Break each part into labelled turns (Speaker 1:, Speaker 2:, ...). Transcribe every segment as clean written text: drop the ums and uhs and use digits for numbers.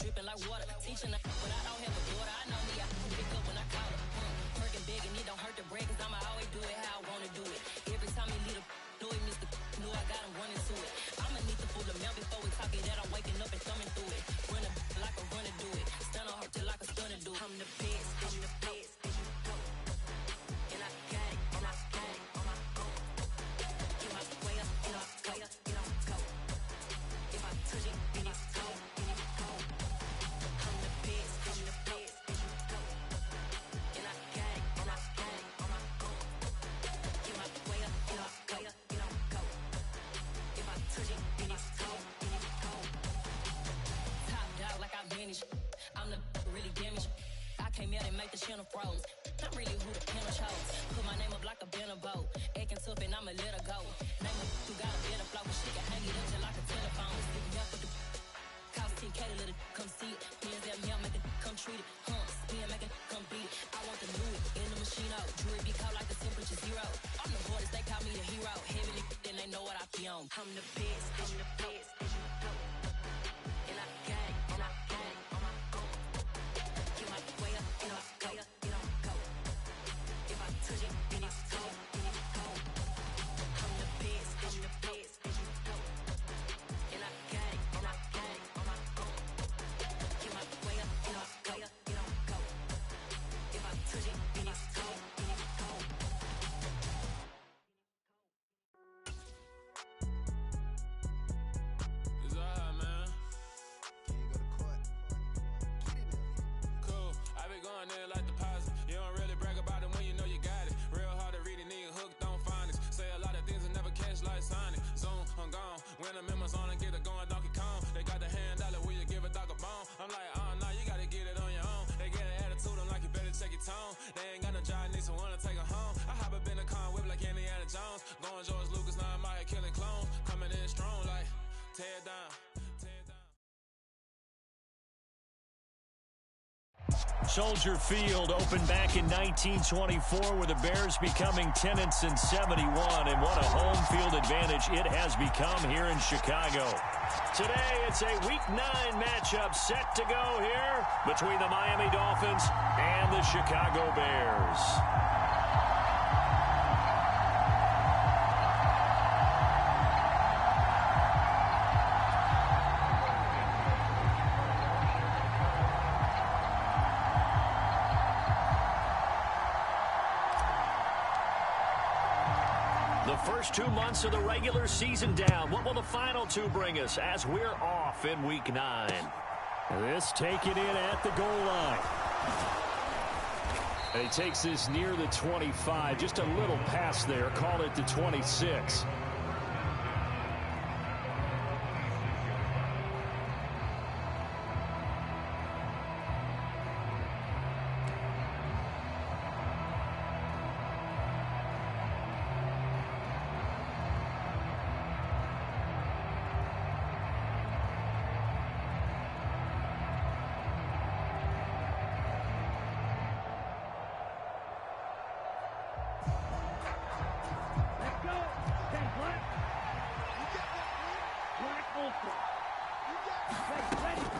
Speaker 1: dripping like water. Teaching her, but I don't have a daughter. I know me, I can pick up when I call her. Working big and it don't hurt to break, cause I'ma always do it how I wanna do it. Every time he lead a know it, Mr. Know I got him running to it. I'ma need the full amount before we talk it that I'm waking up and thumbing through it. Run a like a runner do it. Stun on her till like a stunner do. I'm the best, I'm the best. And I got it, and I got it on my own. Get my way up, get my way up, get on go. If I touch it, then it's cold, then it's cold. I'm the best, I'm the best. And I got it, and I got it on my own. Get my way up, get my way up, get on go. If I touch it, then it's cold, then it's cold. Top dog like I vanished. I'm the really damaged. I came out and make the channel froze. I'm really who the panel chose. Put my name up like a banner boat. Acting tough and I'ma let her go. Name her who got a better flow. She can hang it up just like a telephone. Stick me up with the cost 10K to let it come see it. Hands at me, I'll make it come treat it. Spin, make it come beat it. I want the new it in the machine out. Jewelry be cold like the temperature 0. I'm the hardest, they call me the hero. Heavy then they know what I be on. I'm the best, I'm the best. And I got it, and I got it on my own. Get my way up, get my way up, get on go. If I touch it, then it's cold, then it's cold. I'm the best, I'm the best. And I got it, and I got it on my own. Get my way up, get my way up, get on go. If I touch it, then it's cold, then it's cold.
Speaker 2: It's alright, man. Cool. I be going there like deposit. You don't really brag about it when you know you got it. Real hard to read a nigga hooked on phonics. Say a lot of things and never catch like Sonic. Zoom, I'm gone. When the members on and get it going Donkey Kong. They got the hand dollar, will you give a dog a bone? I'm like, oh no, you gotta get it on your own. They get an attitude, I'm like, you better check your tone. They ain't got no job, need someone to take her home. I hop up in the car, whip like Indiana Jones. Going George Lucas, now I'm out here killing clones. Coming in strong like, tear it down, tear it down.
Speaker 3: Soldier Field opened back in 1924 with the Bears becoming 10-71, and what a home field advantage it has become here in Chicago. Today it's a Week 9 matchup set to go here between the Miami Dolphins and the Chicago Bears. The first 2 months of the regular season down. What will the final 2 bring us as we're off in Week 9? This taken in at the goal line. And he takes this near the 25. Just a little pass there. Call it the 26.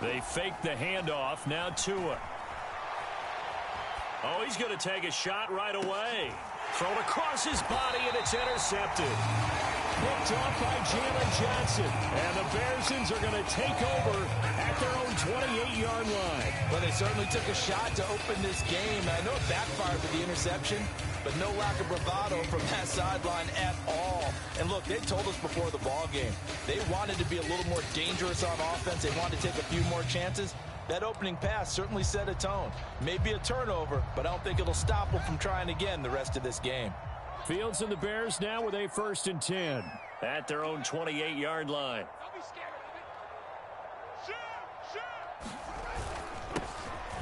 Speaker 3: They fake the handoff. Now Tua. Oh, he's going to take a shot right away. Thrown across his body, and it's intercepted. Picked off by Jalen Johnson. And the Bearsons are going to take over at their own 28-yard line.
Speaker 4: Well, they certainly took a shot to open this game. I know it backfired with the interception, but no lack of bravado from that sideline at all. And look, they told us before the ball game, they wanted to be a little more dangerous on offense. They wanted to take a few more chances. That opening pass certainly set a tone. Maybe a turnover, but I don't think it'll stop them from trying again the rest of this game.
Speaker 3: Fields and the Bears now with a 1st and 10 at their own 28-yard line.
Speaker 5: Don't be scared of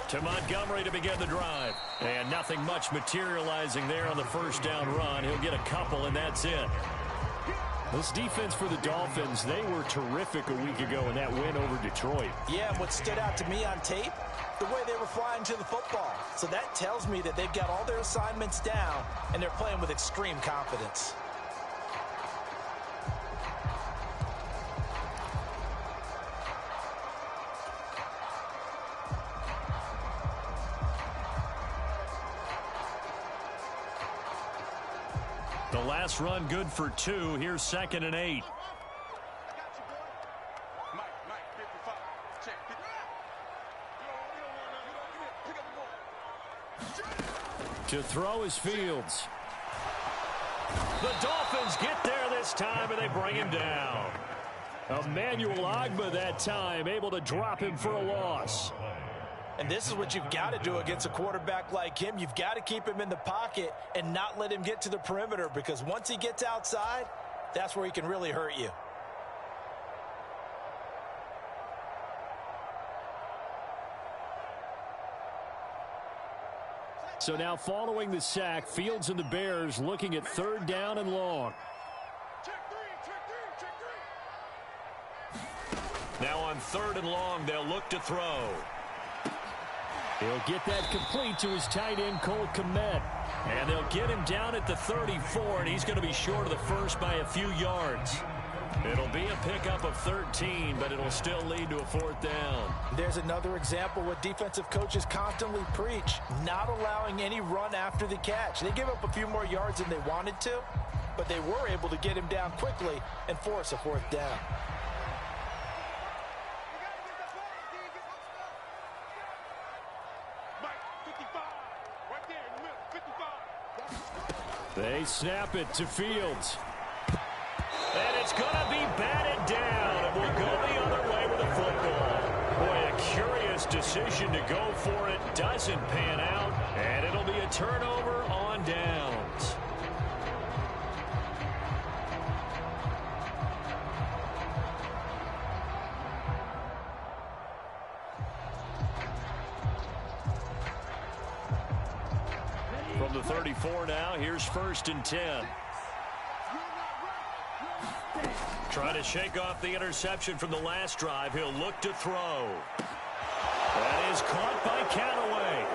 Speaker 5: it.
Speaker 3: To Montgomery to begin the drive. And nothing much materializing there on the first down run. He'll get a couple, and that's it. This defense for the Dolphins, they were terrific a week ago in that win over Detroit.
Speaker 4: Yeah, and what stood out to me on tape, the way they were flying to the football. So that tells me that they've got all their assignments down, and they're playing with extreme confidence.
Speaker 3: The last run good for 2. Here's 2nd and 8. To throw is Fields. The Dolphins get there this time, and they bring him down. Emmanuel Ogbah that time, able to drop him for a loss.
Speaker 4: And this is what you've got to do against a quarterback like him. You've got to keep him in the pocket and not let him get to the perimeter, because once he gets outside, that's where he can really hurt you.
Speaker 3: So now following the sack, Fields and the Bears looking at 3rd down and long. Now on 3rd and long, they'll look to throw. He'll get that complete to his tight end, Cole Kmet. And they'll get him down at the 34, and he's going to be short of the first by a few yards. It'll be a pickup of 13, but it'll still lead to a 4th down.
Speaker 4: There's another example what defensive coaches constantly preach, not allowing any run after the catch. They gave up a few more yards than they wanted to, but they were able to get him down quickly and force a 4th down.
Speaker 3: They snap it to Fields. And it's going to be batted down. It will go the other way with the football. Boy, a curious decision to go for it. Doesn't pan out. And it'll be a turnover on downs. From the 34 now, here's 1st and 10. Trying to shake off the interception from the last drive. He'll look to throw. That is caught by Callaway.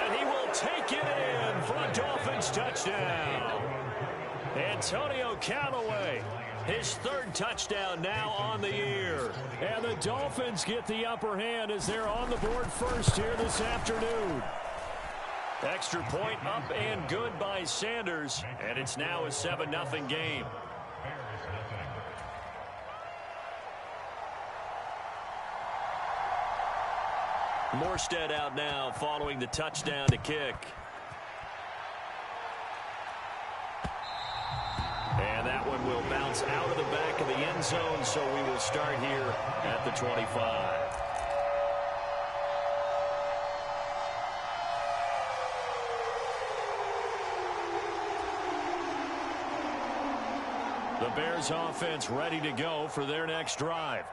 Speaker 3: And he will take it in for a Dolphins touchdown. Antonio Callaway, his 3rd touchdown now on the year. And the Dolphins get the upper hand as they're on the board first here this afternoon. Extra point up and good by Sanders. And it's now a 7-0 game. Morstead out now following the touchdown to kick. And that one will bounce out of the back of the end zone, so we will start here at the 25. The Bears offense ready to go for their next drive.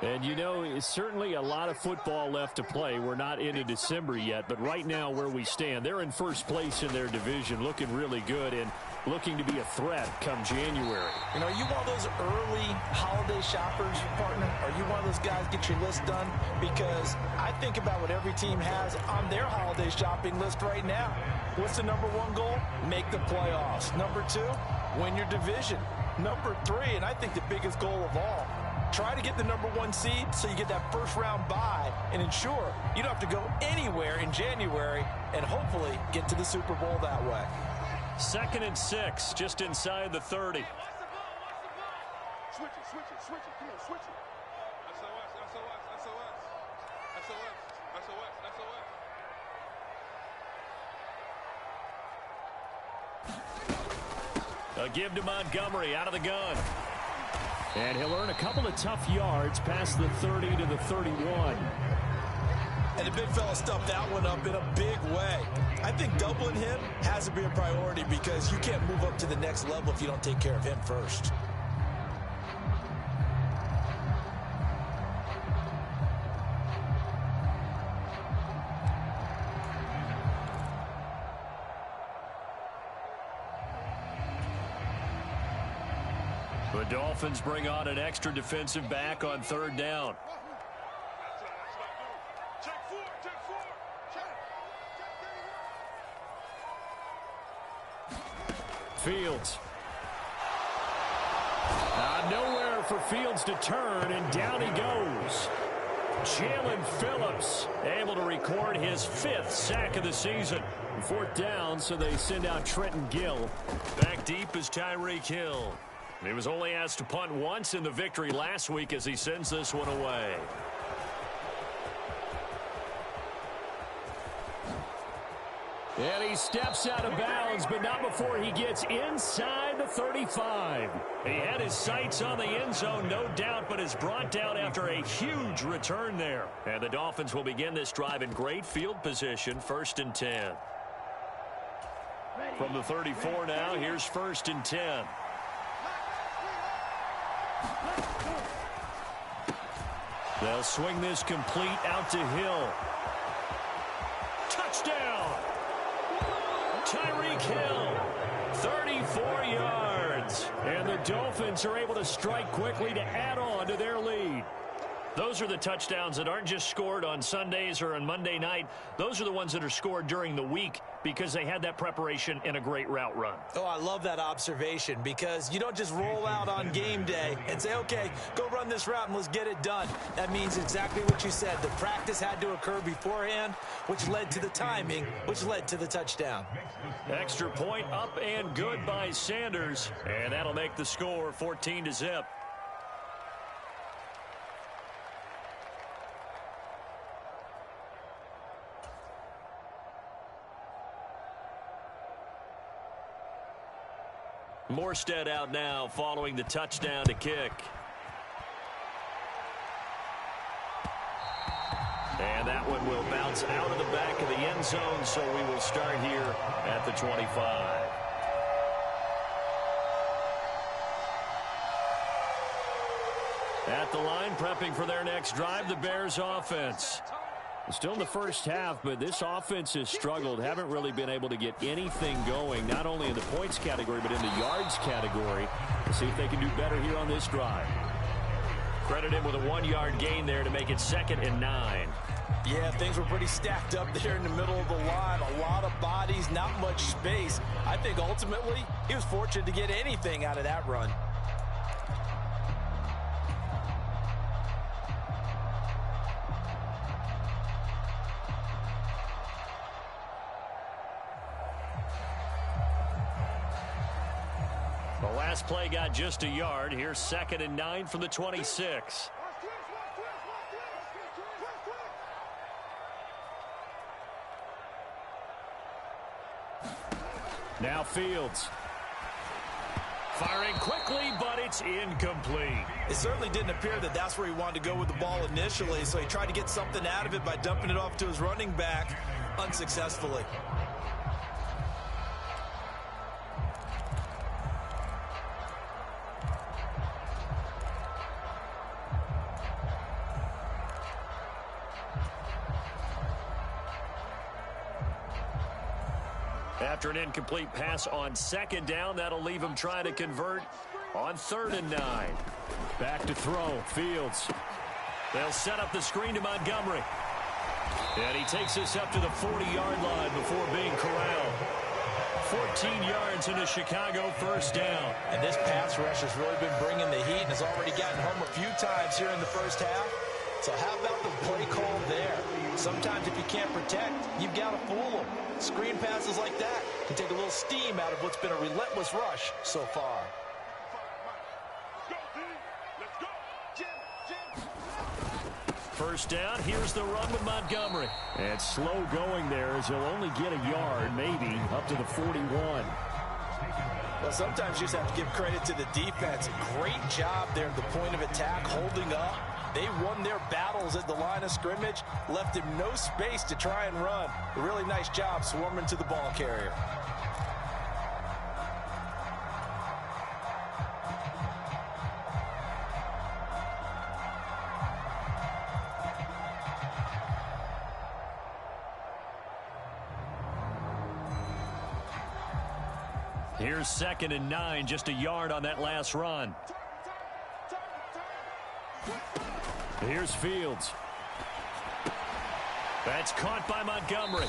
Speaker 3: And, you know, it's certainly a lot of football left to play. We're not into December yet, but right now where we stand, they're in first place in their division, looking really good and looking to be a threat come January.
Speaker 4: You know, are you one of those early holiday shoppers, partner? Are you one of those guys get your list done? Because I think about what every team has on their holiday shopping list right now. What's the #1 goal? Make the playoffs. #2, win your division. #3, and I think the biggest goal of all, try to get the #1 seed so you get that first-round bye and ensure you don't have to go anywhere in January and hopefully get to the Super Bowl that way.
Speaker 3: 2nd and 6, just inside the 30.
Speaker 5: Switch it. Come on, switch it.
Speaker 3: A give to Montgomery out of the gun. And he'll earn a couple of tough yards past the 30 to the 31.
Speaker 4: And the big fella stuffed that one up in a big way. I think doubling him has to be a priority because you can't move up to the next level if you don't take care of him first.
Speaker 3: The Dolphins bring on an extra defensive back on 3rd down. Fields. Nowhere for Fields to turn, and down he goes. Jalen Phillips able to record his 5th sack of the season. 4th down, so they send out Trenton Gill. Back deep is Tyreek Hill. He was only asked to punt once in the victory last week as he sends this one away. And he steps out of bounds, but not before he gets inside the 35. He had his sights on the end zone, no doubt, but is brought down after a huge return there. And the Dolphins will begin this drive in great field position, 1st and 10. From the 34 now, here's 1st and 10. They'll swing this complete out to Hill. Touchdown! Tyreek Hill, 34 yards. And the Dolphins are able to strike quickly to add on to their lead. Those are the touchdowns that aren't just scored on Sundays or on Monday night. Those are the ones that are scored during the week because they had that preparation and a great route run.
Speaker 4: Oh, I love that observation because you don't just roll out on game day and say, okay, go run this route and let's get it done. That means exactly what you said. The practice had to occur beforehand, which led to the timing, which led to the touchdown.
Speaker 3: Extra point up and good by Sanders, and that'll make the score 14-0. Morstead out now following the touchdown to kick. And that one will bounce out of the back of the end zone, so we will start here at the 25. At the line, prepping for their next drive, the Bears offense. Still in the first half, but this offense has struggled. Haven't really been able to get anything going, not only in the points category, but in the yards category. We'll see if they can do better here on this drive. Credit him with a 1-yard gain there to make it 2nd and 9.
Speaker 4: Yeah, things were pretty stacked up there in the middle of the line. A lot of bodies, not much space. I think ultimately he was fortunate to get anything out of that run.
Speaker 3: The last play got just a yard. Here's 2nd and 9 from the 26. Now Fields. Firing quickly, but it's incomplete.
Speaker 4: It certainly didn't appear that that's where he wanted to go with the ball initially, so he tried to get something out of it by dumping it off to his running back unsuccessfully.
Speaker 3: After an incomplete pass on 2nd down, that'll leave him trying to convert on 3rd and 9. Back to throw, Fields. They'll set up the screen to Montgomery. And he takes us up to the 40-yard line before being corralled. 14 yards into Chicago, 1st down.
Speaker 4: And this pass rush has really been bringing the heat and has already gotten home a few times here in the first half. So how about the play call there? Sometimes if you can't protect, you've got to fool them. Screen passes like that can take a little steam out of what's been a relentless rush so far.
Speaker 3: First down, here's the run with Montgomery. And slow going there as he'll only get a yard, maybe, up to the 41.
Speaker 4: Well, sometimes you just have to give credit to the defense. Great job there at the point of attack, holding up. They won their battles at the line of scrimmage, left him no space to try and run. A really nice job swarming to the ball carrier.
Speaker 3: Here's 2nd and 9, just a yard on that last run. Here's Fields. That's caught by Montgomery.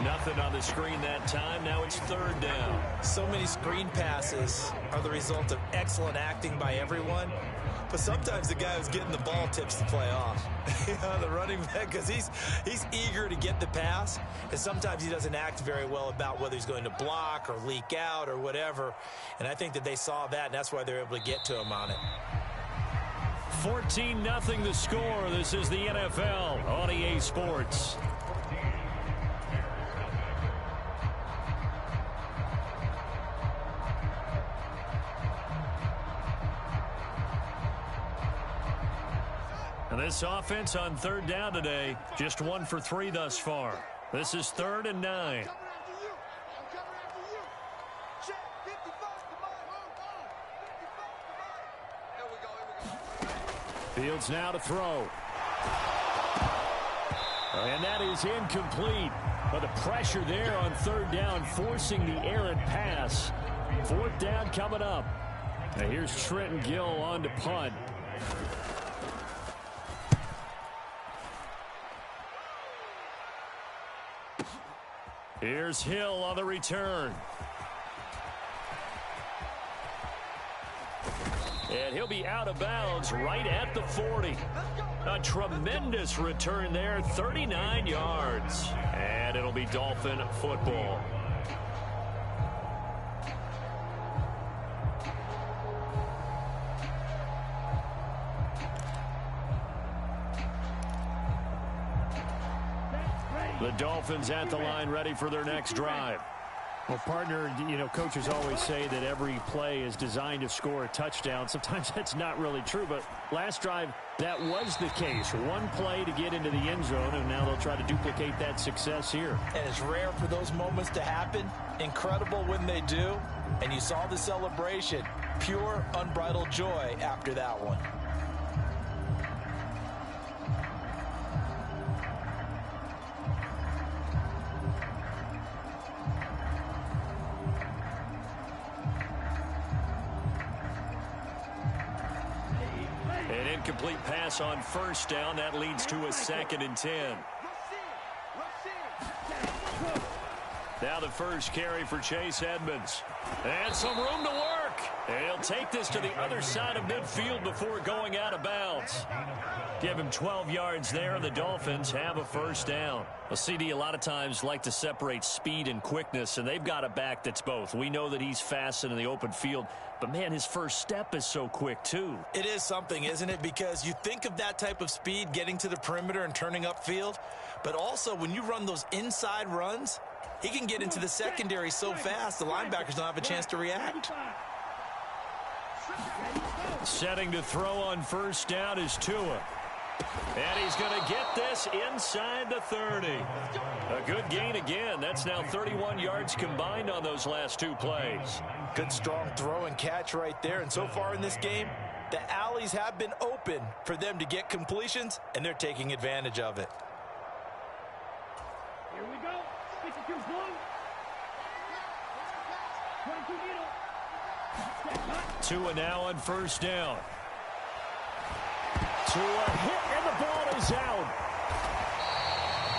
Speaker 3: Nothing on the screen that time. Now it's third down.
Speaker 4: So many screen passes are the result of excellent acting by everyone. But sometimes the guy who's getting the ball tips the play off. The running back, because he's eager to get the pass. And sometimes he doesn't act very well about whether he's going to block or leak out or whatever. And I think that they saw that, and that's why they're able to get to him on it.
Speaker 3: 14-0 the score. This is the NFL on EA Sports. And this offense on third down today, just 1 for 3 thus far. This is 3rd and 9. Fields now to throw. And that is incomplete. But the pressure there on third down, forcing the errant pass. 4th down coming up. Now here's Trenton Gill on to punt. Here's Hill on the return. And he'll be out of bounds right at the 40. A tremendous return there, 39 yards. And it'll be Dolphin football. The Dolphins at the line, ready for their next drive. Well, partner, coaches always say that every play is designed to score a touchdown. Sometimes that's not really true, but last drive, that was the case. One play to get into the end zone, and now they'll try to duplicate that success here.
Speaker 4: And it's rare for those moments to happen. Incredible when they do. And you saw the celebration. Pure, unbridled joy after that one.
Speaker 3: Complete pass on first down. That leads to a 2nd and 10. Now the first carry for Chase Edmonds. And some room to work. And he'll take this to the other side of midfield before going out of bounds. Give him 12 yards there. The Dolphins have a first down. Well, CD a lot of times like to separate speed and quickness, and they've got a back that's both. We know that he's fast in the open field, but, man, his first step is so quick, too.
Speaker 4: It is something, isn't it? Because you think of that type of speed getting to the perimeter and turning upfield, but also when you run those inside runs, he can get into the secondary so fast the linebackers don't have a chance to react.
Speaker 3: Setting to throw on first down is Tua. And he's going to get this inside the 30. A good gain again. That's now 31 yards combined on those last 2 plays.
Speaker 4: Good strong throw and catch right there. And so far in this game, the alleys have been open for them to get completions, and they're taking advantage of it.
Speaker 5: Here we go. 62 blue. 22 needle.
Speaker 3: Tua now on first down. Tua hit, and the ball is out.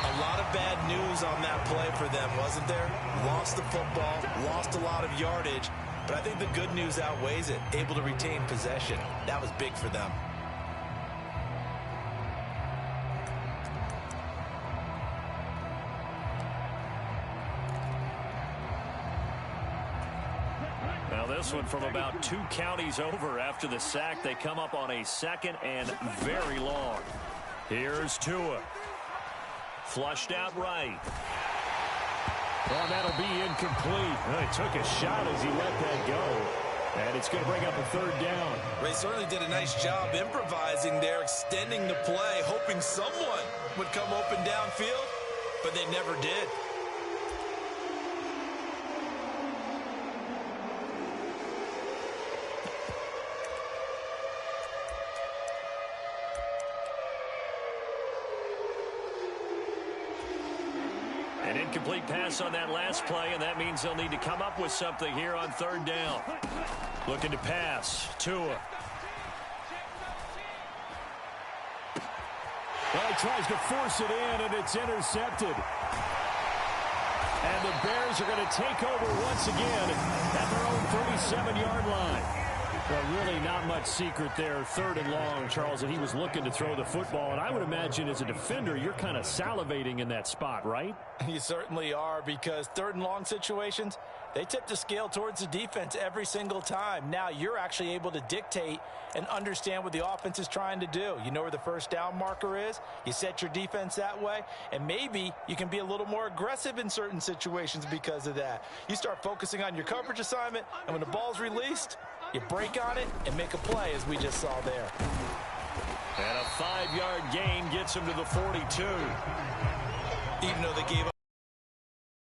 Speaker 4: A lot of bad news on that play for them, wasn't there? Lost the football, lost a lot of yardage, but I think the good news outweighs it. Able to retain possession. That was big for them.
Speaker 3: This one from about 2 counties over after the sack. They come up on a 2nd and very long. Here's Tua. Flushed out right. Well, that'll be incomplete. Well, he took a shot as he let that go. And it's going to bring up a 3rd down.
Speaker 4: They certainly did a nice job improvising there, extending the play, hoping someone would come open downfield, but they never did.
Speaker 3: An incomplete pass on that last play, and that means they'll need to come up with something here on 3rd down. Looking to pass. Tua. Well, he tries to force it in, and it's intercepted. And the Bears are going to take over once again at their own 37-yard line. Well, really not much secret there. 3rd and long, Charles, and he was looking to throw the football. And I would imagine as a defender, you're kind of salivating in that spot, right?
Speaker 4: You certainly are, because 3rd and long situations, they tip the scale towards the defense every single time. Now you're actually able to dictate and understand what the offense is trying to do. You know where the first down marker is. You set your defense that way, and maybe you can be a little more aggressive in certain situations because of that. You start focusing on your coverage assignment, and when the ball's released, you break on it and make a play, as we just saw there.
Speaker 3: And a 5-yard gain gets him to the 42.
Speaker 4: Even though they gave up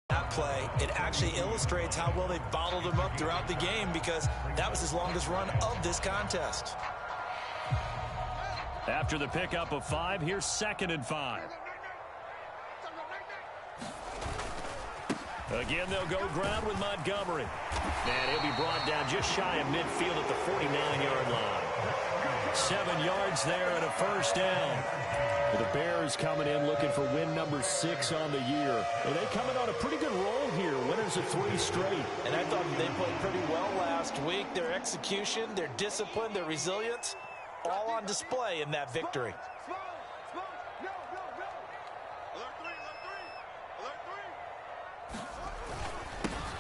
Speaker 4: that play, it actually illustrates how well they bottled him up throughout the game, because that was his longest run of this contest.
Speaker 3: After the pickup of 5, here's 2nd and 5. Again, they'll go ground with Montgomery. And he'll be brought down just shy of midfield at the 49-yard line. 7 yards there and a first down. The Bears coming in looking for win number 6 on the year. And they coming on a pretty good roll here. Winners of 3 straight.
Speaker 4: And I thought they played pretty well last week. Their execution, their discipline, their resilience, all on display in that victory.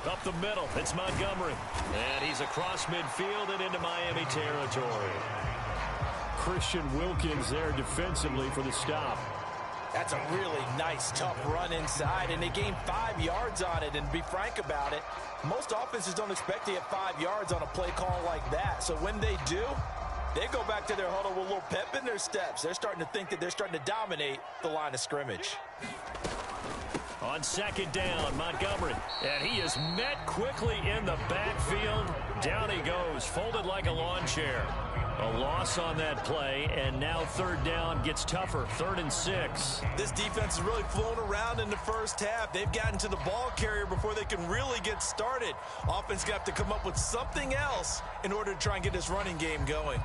Speaker 3: Up the middle, it's Montgomery. And he's across midfield and into Miami territory. Christian Wilkins there defensively for the stop.
Speaker 4: That's a really nice, tough run inside, and they gained 5 yards on it. And to be frank about it, most offenses don't expect to get 5 yards on a play call like that. So when they do, they go back to their huddle with a little pep in their steps. They're starting to think that they're starting to dominate the line of scrimmage.
Speaker 3: On 2nd down, Montgomery. And he is met quickly in the backfield. Down he goes, folded like a lawn chair. A loss on that play, and now 3rd down gets tougher. 3rd and 6.
Speaker 4: This defense is really flown around in the first half. They've gotten to the ball carrier before they can really get started. Offense got to come up with something else in order to try and get this running game going.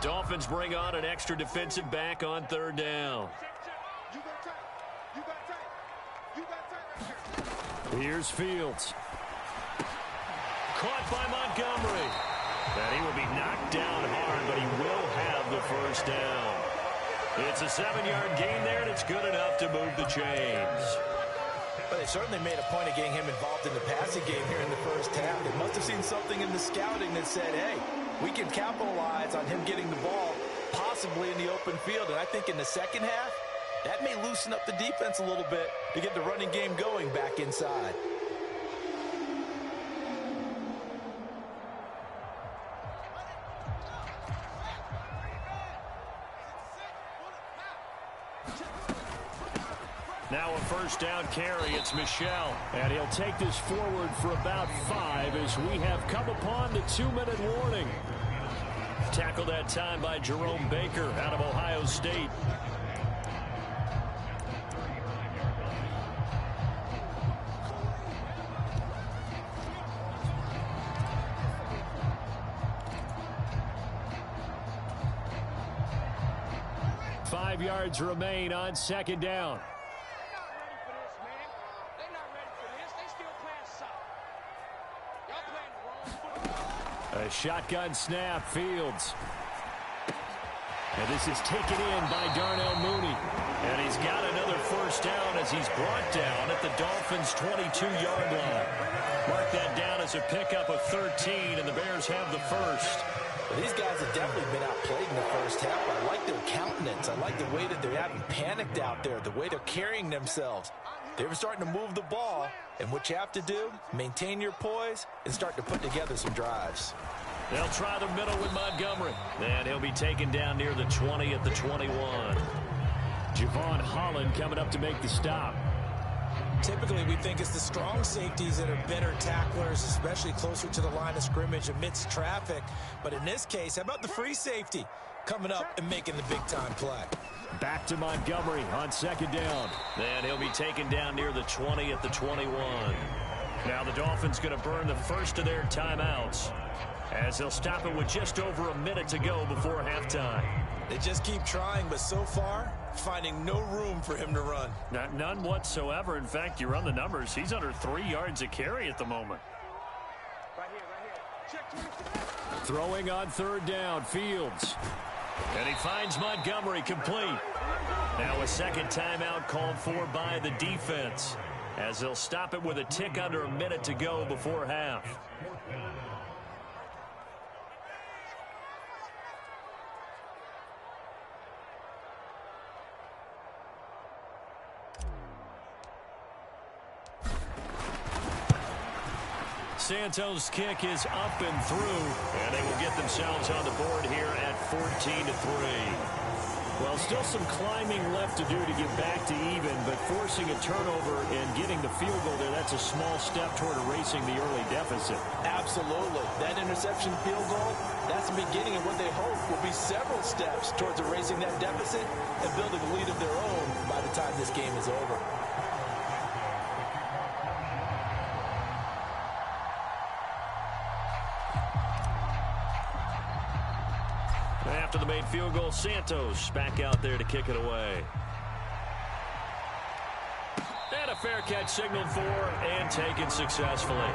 Speaker 3: Dolphins bring on an extra defensive back on 3rd down. Here's Fields. Caught by Montgomery. And he will be knocked down hard, but he will have the first down. It's a 7-yard gain there, and it's good enough to move the chains.
Speaker 4: But they certainly made a point of getting him involved in the passing game here in the first half. They must have seen something in the scouting that said, hey, we can capitalize on him getting the ball possibly in the open field. And I think in the second half, that may loosen up the defense a little bit to get the running game going back inside.
Speaker 3: Now a first down carry, it's Michel. And he'll take this forward for about 5 as we have come upon the 2-minute warning. Tackled that time by Jerome Baker out of Ohio State. Five yards remain on 2nd down. A shotgun snap, Fields. And this is taken in by Darnell Mooney. And he's got another first down as he's brought down at the Dolphins' 22-yard line. Mark that down as a pickup of 13, and the Bears have the first.
Speaker 4: Well, these guys have definitely been outplayed in the first half. I like their countenance. I like the way that they haven't panicked out there, the way they're carrying themselves. They're starting to move the ball, and what you have to do, maintain your poise and start to put together some drives.
Speaker 3: They'll try the middle with Montgomery, and he'll be taken down near the 20 at the 21. Javon Holland coming up to make the stop.
Speaker 4: Typically, we think it's the strong safeties that are better tacklers, especially closer to the line of scrimmage amidst traffic. But in this case, how about the free safety coming up and making the big-time play?
Speaker 3: Back to Montgomery on 2nd down. And he'll be taken down near the 20 at the 21. Now the Dolphins going to burn the first of their timeouts, as they'll stop it with just over a minute to go before halftime.
Speaker 4: They just keep trying, but so far, finding no room for him to run.
Speaker 3: None whatsoever. In fact, you run the numbers. He's under 3 yards a carry at the moment.
Speaker 5: Right here. Check.
Speaker 3: Throwing on third down, Fields. And he finds Montgomery complete. Now a second timeout called for by the defense, as they'll stop it with a tick under a minute to go before half. Santos' kick is up and through, and they will get themselves on the board here at 14-3. Well, still some climbing left to do to get back to even, but forcing a turnover and getting the field goal there, that's a small step toward erasing the early deficit.
Speaker 4: Absolutely. That interception field goal, that's the beginning of what they hope will be several steps towards erasing that deficit and building a lead of their own by the time this game is over.
Speaker 3: After the made field goal, Santos back out there to kick it away. And a fair catch signaled for and taken successfully.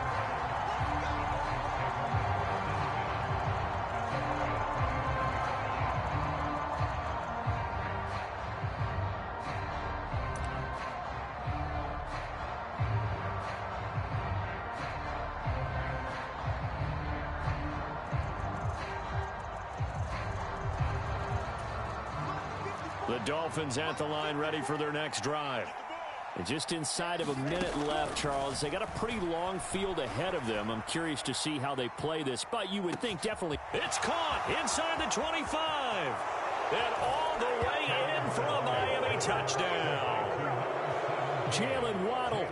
Speaker 3: The Dolphins at the line, ready for their next drive. And just inside of a minute left, Charles. They got a pretty long field ahead of them. I'm curious to see how they play this, but you would think definitely. It's caught inside the 25. And all the way in for a Miami touchdown. Jalen Waddle,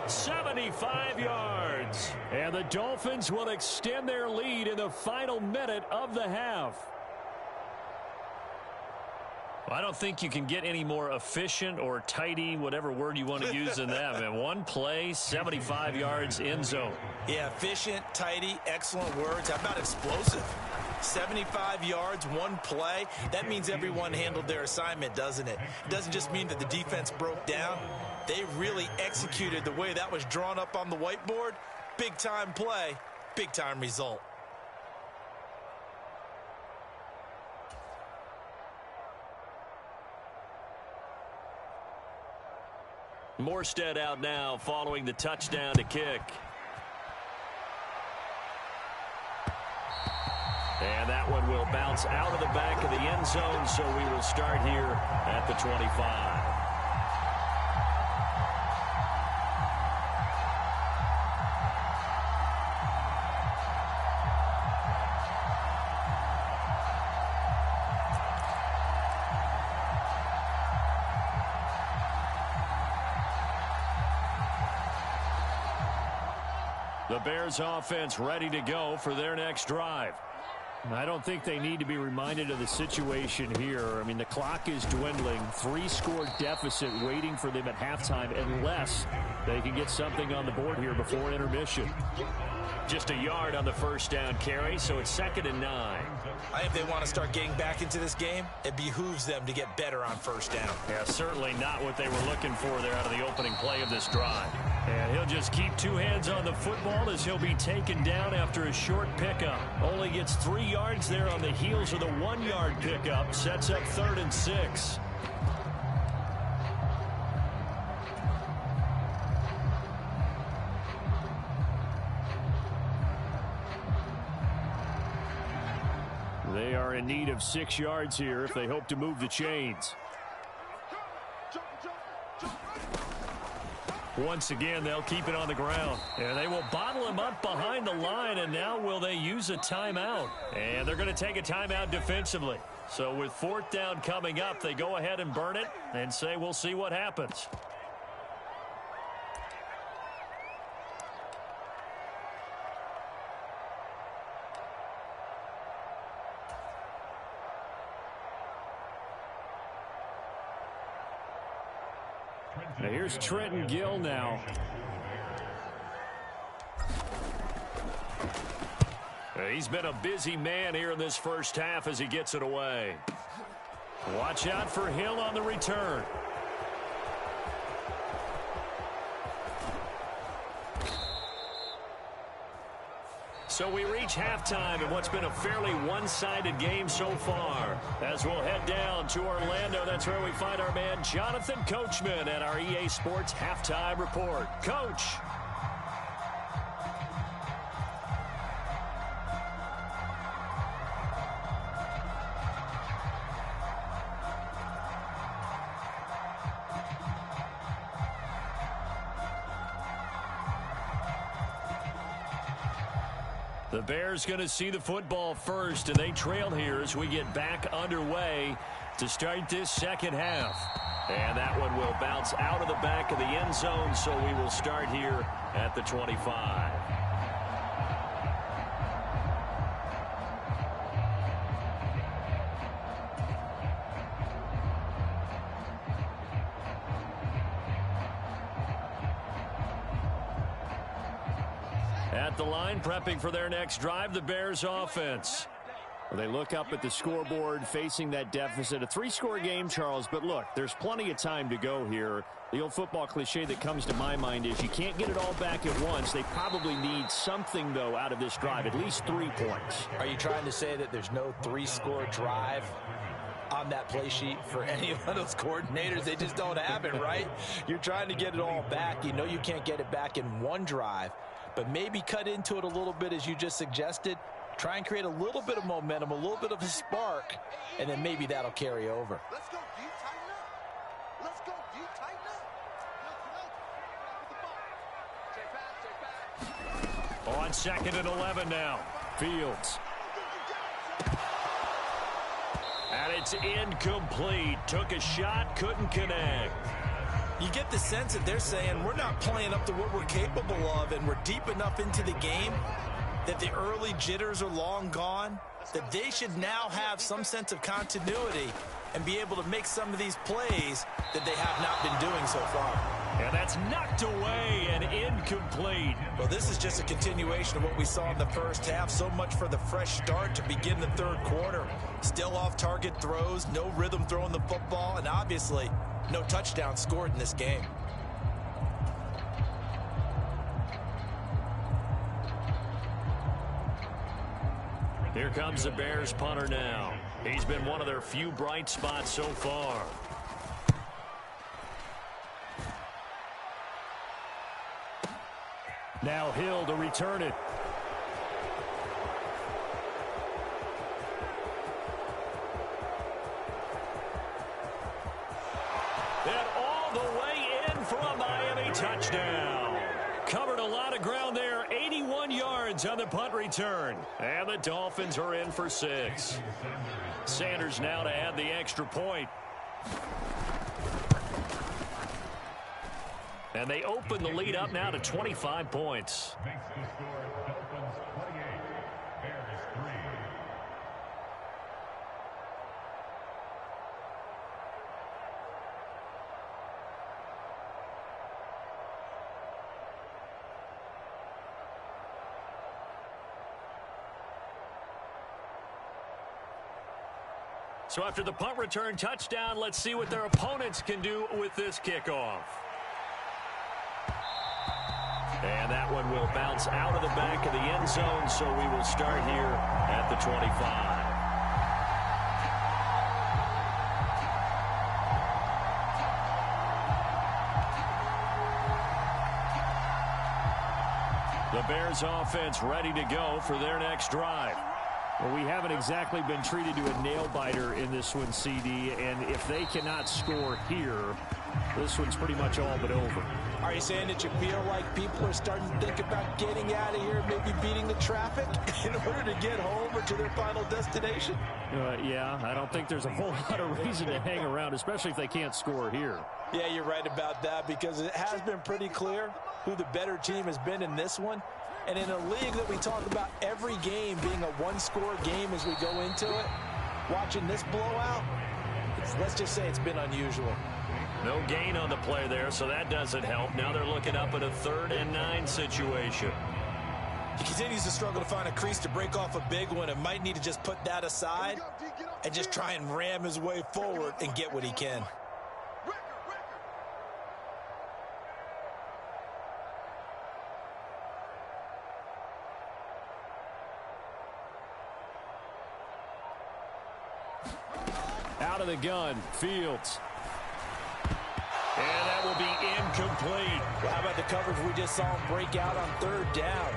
Speaker 3: 75 yards. And the Dolphins will extend their lead in the final minute of the half. I don't think you can get any more efficient or tidy, whatever word you want to use than that. Man, one play, 75 yards, end zone.
Speaker 4: Yeah, efficient, tidy, excellent words. How about explosive? 75 yards, one play. That means everyone handled their assignment, doesn't it? It doesn't just mean that the defense broke down. They really executed the way that was drawn up on the whiteboard. Big-time play, big-time result.
Speaker 3: Morstead out now following the touchdown to kick. And that one will bounce out of the back of the end zone, so we will start here at the 25. The Bears offense ready to go for their next drive. I don't think they need to be reminded of the situation here. I mean, the clock is dwindling. 3-score deficit waiting for them at halftime unless they can get something on the board here before intermission. Just a yard on the first down carry, so it's 2nd and 9.
Speaker 4: If they want to start getting back into this game, it behooves them to get better on first down.
Speaker 3: Yeah, certainly not what they were looking for there out of the opening play of this drive. And he'll just keep two hands on the football as he'll be taken down after a short pickup. Only gets 3 yards there on the heels of the 1-yard pickup. Sets up 3rd and 6. They are in need of 6 yards here if they hope to move the chains. Once again, they'll keep it on the ground. And they will bottle him up behind the line, and now will they use a timeout? And they're going to take a timeout defensively. So with 4th down coming up, they go ahead and burn it and say we'll see what happens. Now here's Trenton Gill now. He's been a busy man here in this first half as he gets it away. Watch out for Hill on the return. So we reach halftime in what's been a fairly one-sided game so far. As we'll head down to Orlando, that's where we find our man Jonathan Coachman at our EA Sports Halftime Report. Coach. The Bears going to see the football first, and they trail here as we get back underway to start this second half. And that one will bounce out of the back of the end zone, so we will start here at the 25. At the line, prepping for their next drive, the Bears offense.
Speaker 6: Well, they look up at the scoreboard, facing that deficit. A 3-score game, Charles, but look, there's plenty of time to go here. The old football cliche that comes to my mind is you can't get it all back at once. They probably need something, though, out of this drive, at least 3 points.
Speaker 4: Are you trying to say that there's no 3-score drive on that play sheet for any of those coordinators? They just don't have it, right? You're trying to get it all back. You know you can't get it back in one drive. But maybe cut into it a little bit, as you just suggested. Try and create a little bit of momentum, a little bit of a spark, and then maybe that'll carry over.
Speaker 5: Let's go, D. Tighten up. Let's go, D. Tighten up. Take
Speaker 3: On 2nd and 11 now. Fields. And it's incomplete. Took a shot, couldn't connect.
Speaker 4: You get the sense that they're saying we're not playing up to what we're capable of, and we're deep enough into the game that the early jitters are long gone, that they should now have some sense of continuity and be able to make some of these plays that they have not been doing so far.
Speaker 3: And that's knocked away and incomplete.
Speaker 4: Well, this is just a continuation of what we saw in the first half. So much for the fresh start to begin the third quarter. Still off-target throws, no rhythm throwing the football, and obviously no touchdown scored in this game.
Speaker 3: Here comes the Bears punter now. He's been one of their few bright spots so far. Now Hill to return it. And all the way in for a Miami touchdown. Covered a lot of ground there. 81 yards on the punt return. And the Dolphins are in for 6. Sanders now to add the extra point. And they open the lead up now to 25 points. So after the punt return touchdown, let's see what their opponents can do with this kickoff. And that one will bounce out of the back of the end zone, so we will start here at the 25. The Bears offense ready to go for their next drive.
Speaker 6: Well, we haven't exactly been treated to a nail-biter in this one, CD, and if they cannot score here, this one's pretty much all but over.
Speaker 4: Are you saying that you feel like people are starting to think about getting out of here, maybe beating the traffic in order to get home or to their final destination?
Speaker 6: Yeah, I don't think there's a whole lot of reason to hang around, especially if they can't score here.
Speaker 4: Yeah, you're right about that, because it has been pretty clear who the better team has been in this one. And in a league that we talk about every game being a one-score game as we go into it, watching this blowout, let's just say it's been unusual.
Speaker 3: No gain on the play there, so that doesn't help. Now they're looking up at a 3rd and 9 situation.
Speaker 4: He continues to struggle to find a crease to break off a big one and might need to just put that aside and just try and ram his way forward and get what he can.
Speaker 3: Out of the gun, Fields. And that will be incomplete.
Speaker 4: Well, how about the coverage we just saw him break out on third down?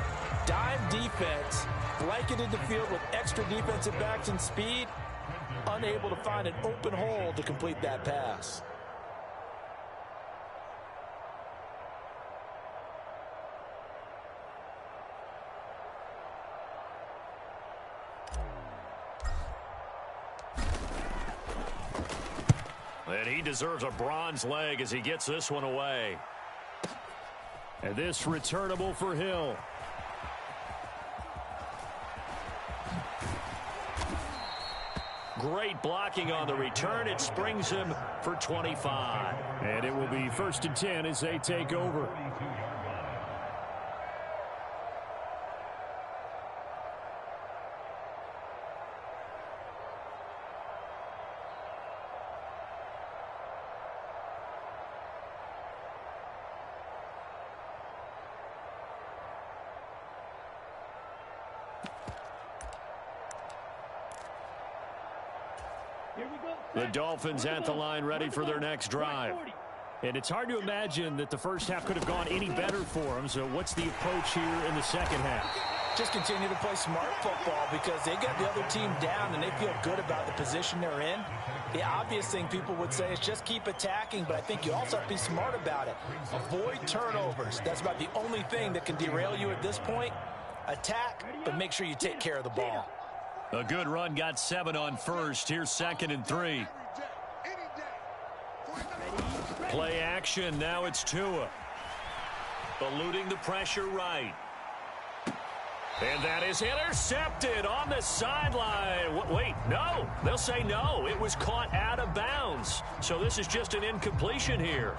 Speaker 4: Dime defense, blanketed the field with extra defensive backs and speed, unable to find an open hole to complete that pass.
Speaker 3: And he deserves a bronze leg as he gets this one away. And this returnable for Hill. Great blocking on the return. It springs him for 25. And it will be 1st and 10 as they take over. The Dolphins at the line ready for their next drive. And it's hard to imagine that the first half could have gone any better for them. So what's the approach here in the second half?
Speaker 4: Just continue to play smart football because they got the other team down and they feel good about the position they're in. The obvious thing people would say is just keep attacking, but I think you also have to be smart about it. Avoid turnovers. That's about the only thing that can derail you at this point. Attack, but make sure you take care of the ball.
Speaker 3: A good run, got 7 on first. Here's 2nd and 3. Play action, now it's Tua. Eluding the pressure right. And that is intercepted on the sideline. Wait, no. They'll say no. It was caught out of bounds. So this is just an incompletion here.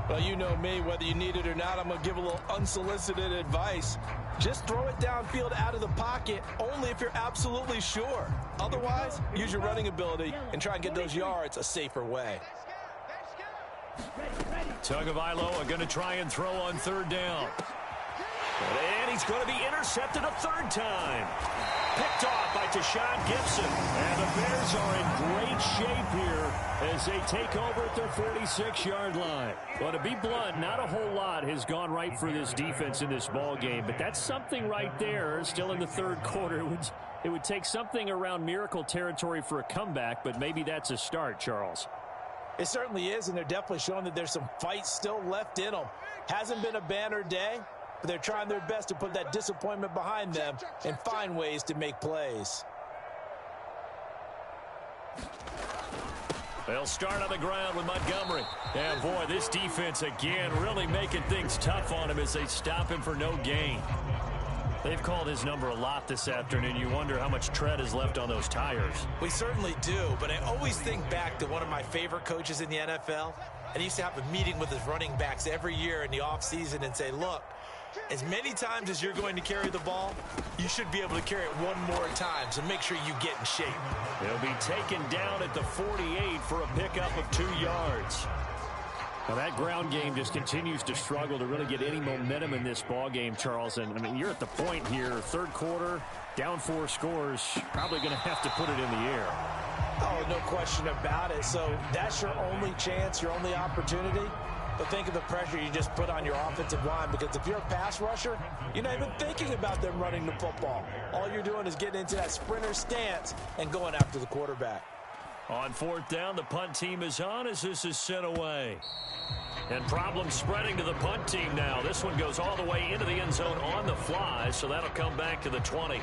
Speaker 4: Well, you know me, whether you need it or not, I'm going to give a little unsolicited advice. Just throw it downfield out of the pocket only if you're absolutely sure. Otherwise, use your running ability and try and get those yards a safer way.
Speaker 3: Tagovailoa going to try and throw on 3rd down. And he's going to be intercepted a 3rd time. Picked off by Tashawn Gibson. And the Bears are in great shape here as they take over at their 46-yard line. Well, to be blunt, not a whole lot has gone right for this defense in this ball game, but that's something right there. Still in the 3rd quarter. It would take something around miracle territory for a comeback, but maybe that's a start, Charles.
Speaker 4: It certainly is, and they're definitely showing that there's some fight still left in them. Hasn't been a banner day, but they're trying their best to put that disappointment behind them and find ways to make plays.
Speaker 3: They'll start on the ground with Montgomery. And boy, this defense again really making things tough on him as they stop him for no gain. They've called his number a lot this afternoon. You wonder how much tread is left on those tires.
Speaker 4: We certainly do, but I always think back to one of my favorite coaches in the NFL. And he used to have a meeting with his running backs every year in the offseason and say, look, as many times as you're going to carry the ball, you should be able to carry it one more time, so make sure you get in shape.
Speaker 3: He'll be taken down at the 48 for a pickup of 2 yards. Now that ground game just continues to struggle to really get any momentum in this ball game, Charles. And, I mean, you're at the point here, 3rd quarter, down 4 scores, probably going to have to put it in the air.
Speaker 4: Oh, no question about it. So that's your only chance, your only opportunity. But think of the pressure you just put on your offensive line, because if you're a pass rusher, you're not even thinking about them running the football. All you're doing is getting into that sprinter stance and going after the quarterback.
Speaker 3: On 4th down, the punt team is on as this is sent away. And problems spreading to the punt team now. This one goes all the way into the end zone on the fly, so that'll come back to the 20.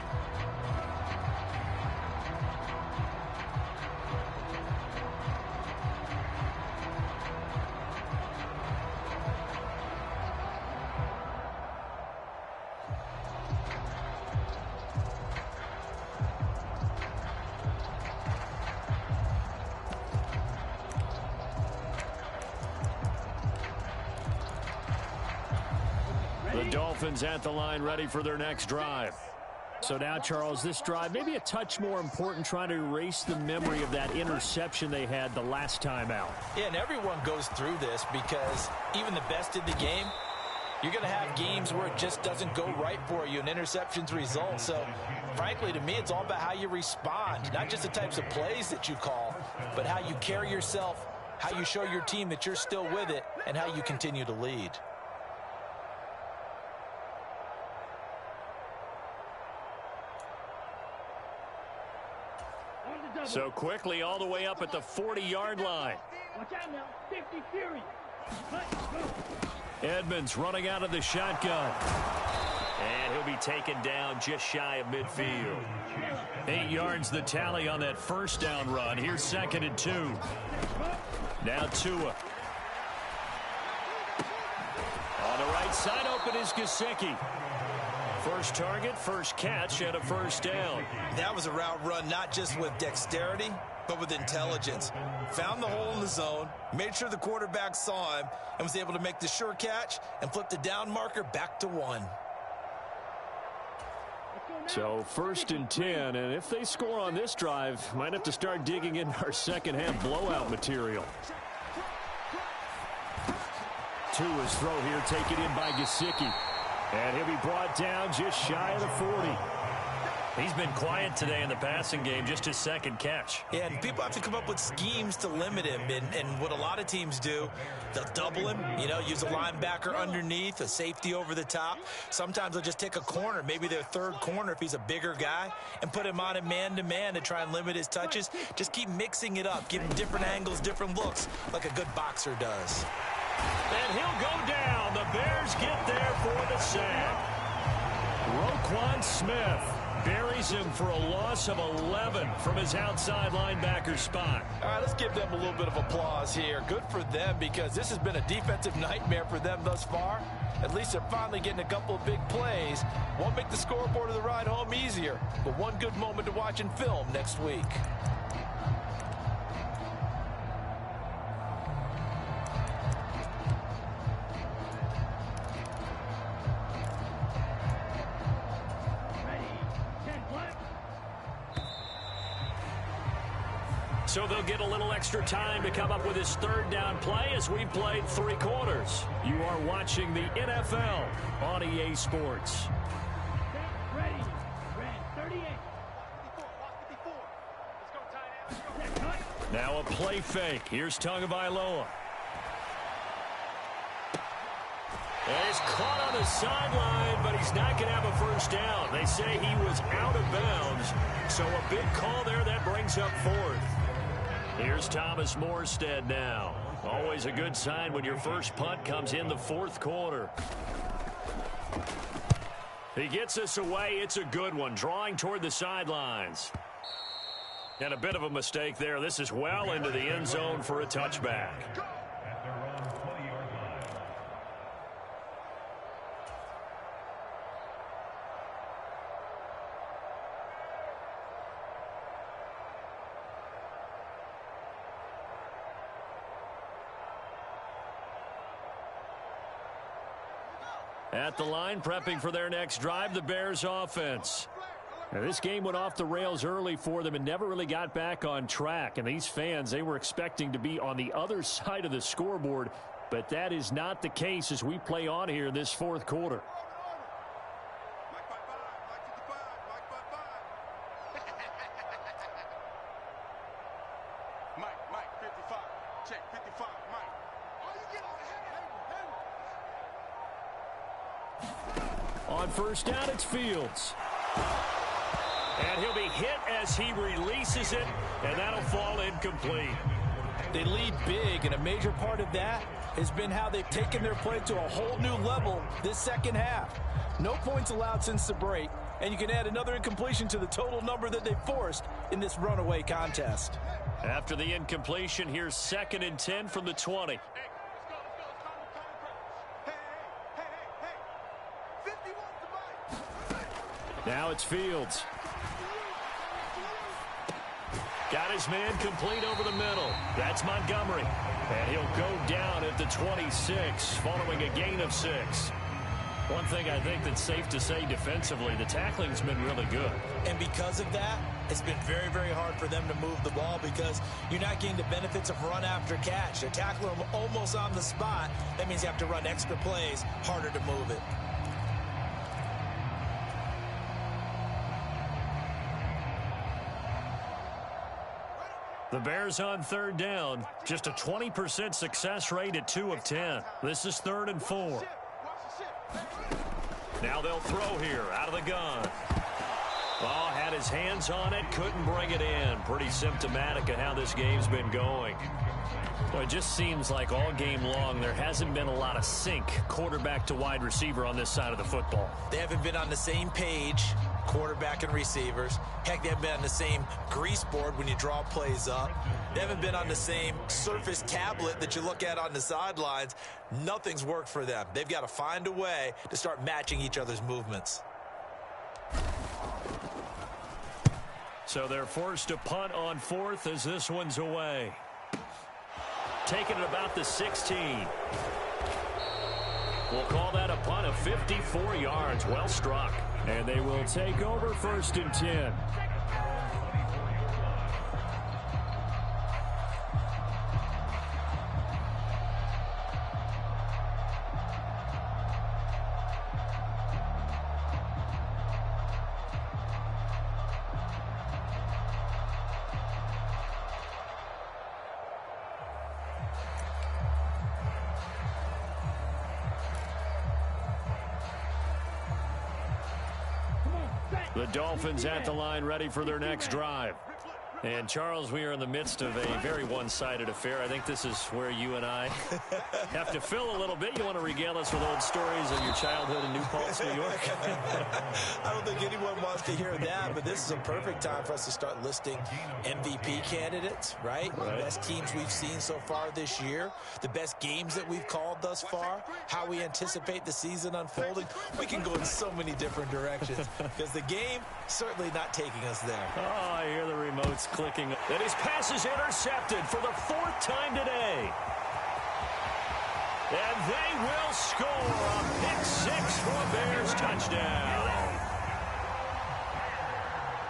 Speaker 3: The Dolphins at the line ready for their next drive.
Speaker 6: So now, Charles, this drive maybe a touch more important, trying to erase the memory of that interception they had the last time out.
Speaker 4: Yeah, and everyone goes through this because even the best in the game, you're going to have games where it just doesn't go right for you, and interceptions result. So, frankly, to me, it's all about how you respond, not just the types of plays that you call, but how you carry yourself, how you show your team that you're still with it, and how you continue to lead.
Speaker 3: So quickly all the way up at the 40-yard line.
Speaker 5: Watch out now. 50 Fury.
Speaker 3: Edmonds running out of the shotgun. And he'll be taken down just shy of midfield. 8 yards the tally on that first down run. Here's 2nd and 2. Now Tua. On the right side open is Gesicki. First target, first catch, and a first down.
Speaker 4: That was a route run not just with dexterity, but with intelligence. Found the hole in the zone, made sure the quarterback saw him, and was able to make the sure catch and flip the down marker back to 1.
Speaker 6: So 1st and 10, and if they score on this drive, might have to start digging into our second-half blowout material. Tua's throw here taken in by Gesicki. And he'll be brought down just shy of the 40.
Speaker 3: He's been quiet today in the passing game, just his 2nd catch.
Speaker 4: Yeah, and people have to come up with schemes to limit him. And what a lot of teams do, they'll double him, use a linebacker underneath, a safety over the top. Sometimes they'll just take a corner, maybe their 3rd corner if he's a bigger guy, and put him on a man-to-man to try and limit his touches. Just keep mixing it up, give him different angles, different looks, like a good boxer does.
Speaker 3: And he'll go down. The Bears get there for the sack. Roquan Smith buries him for a loss of 11 from his outside linebacker spot.
Speaker 4: All right, let's give them a little bit of applause here. Good for them, because this has been a defensive nightmare for them thus far. At least they're finally getting a couple of big plays. Won't make the scoreboard of the ride home easier, but one good moment to watch in film next week.
Speaker 3: So they'll get a little extra time to come up with his 3rd down play as we've played 3 quarters. You are watching the NFL on EA Sports.
Speaker 5: Ready. Red 38. Let's go, tight.
Speaker 3: Now a play fake. Here's Tagovailoa. And he's caught on the sideline, but he's not going to have a first down. They say he was out of bounds. So a big call there that brings up 4th. Here's Thomas Morstead now. Always a good sign when your first punt comes in the 4th quarter. He gets us away. It's a good one, drawing toward the sidelines. And a bit of a mistake there. This is well into the end zone for a touchback. At the line, prepping for their next drive, the Bears offense. Now, this game went off the rails early for them and never really got back on track. And these fans, they were expecting to be on the other side of the scoreboard, but that is not the case as we play on here in this 4th quarter.
Speaker 5: Mike, 55. Check, 55, Mike. Oh, you get on
Speaker 3: On first down, it's Fields. And he'll be hit as he releases it, and that'll fall incomplete.
Speaker 4: They lead big, and a major part of that has been how they've taken their play to a whole new level this 2nd half. No points allowed since the break, and you can add another incompletion to the total number that they've forced in this runaway contest.
Speaker 3: After the incompletion, here's 2nd and 10 from the 20. Now it's Fields. Got his man complete over the middle. That's Montgomery. And he'll go down at the 26 following a gain of 6. One thing I think that's safe to say defensively, the tackling's been really good.
Speaker 4: And because of that, it's been very, very hard for them to move the ball because you're not getting the benefits of run after catch. They're tackling them almost on the spot. That means you have to run extra plays, harder to move it.
Speaker 3: The Bears on third down. Just a 20% success rate at 2 of 10. This is 3rd and 4. Now they'll throw here out of the gun. Oh, had his hands on it, couldn't bring it in. Pretty symptomatic of how this game's been going. Well, it just seems like all game long there hasn't been a lot of sync quarterback to wide receiver on this side of the football.
Speaker 4: They haven't been on the same page, quarterback and receivers. Heck, they haven't been on the same grease board when you draw plays up. They haven't been on the same surface tablet that you look at on the sidelines. Nothing's worked for them. They've got to find a way to start matching each other's movements.
Speaker 3: So they're forced to punt on 4th as this one's away. Taking it about the 16. We'll call that a punt of 54 yards. Well struck. And they will take over 1st and 10. The Dolphins at the line, ready for their next drive. And, Charles, we are in the midst of a very one-sided affair. I think this is where you and I have to fill a little bit. You want to regale us with old stories of your childhood in New Paltz, New York?
Speaker 4: I don't think anyone wants to hear that, but this is a perfect time for us to start listing MVP candidates, right? The best teams we've seen so far this year, the best games that we've called thus far, how we anticipate the season unfolding. We can go in so many different directions because the game certainly not taking us there.
Speaker 3: Oh, I hear the remotes clicking. And his pass is intercepted for the 4th time today. And they will score a pick 6 for a Bears touchdown.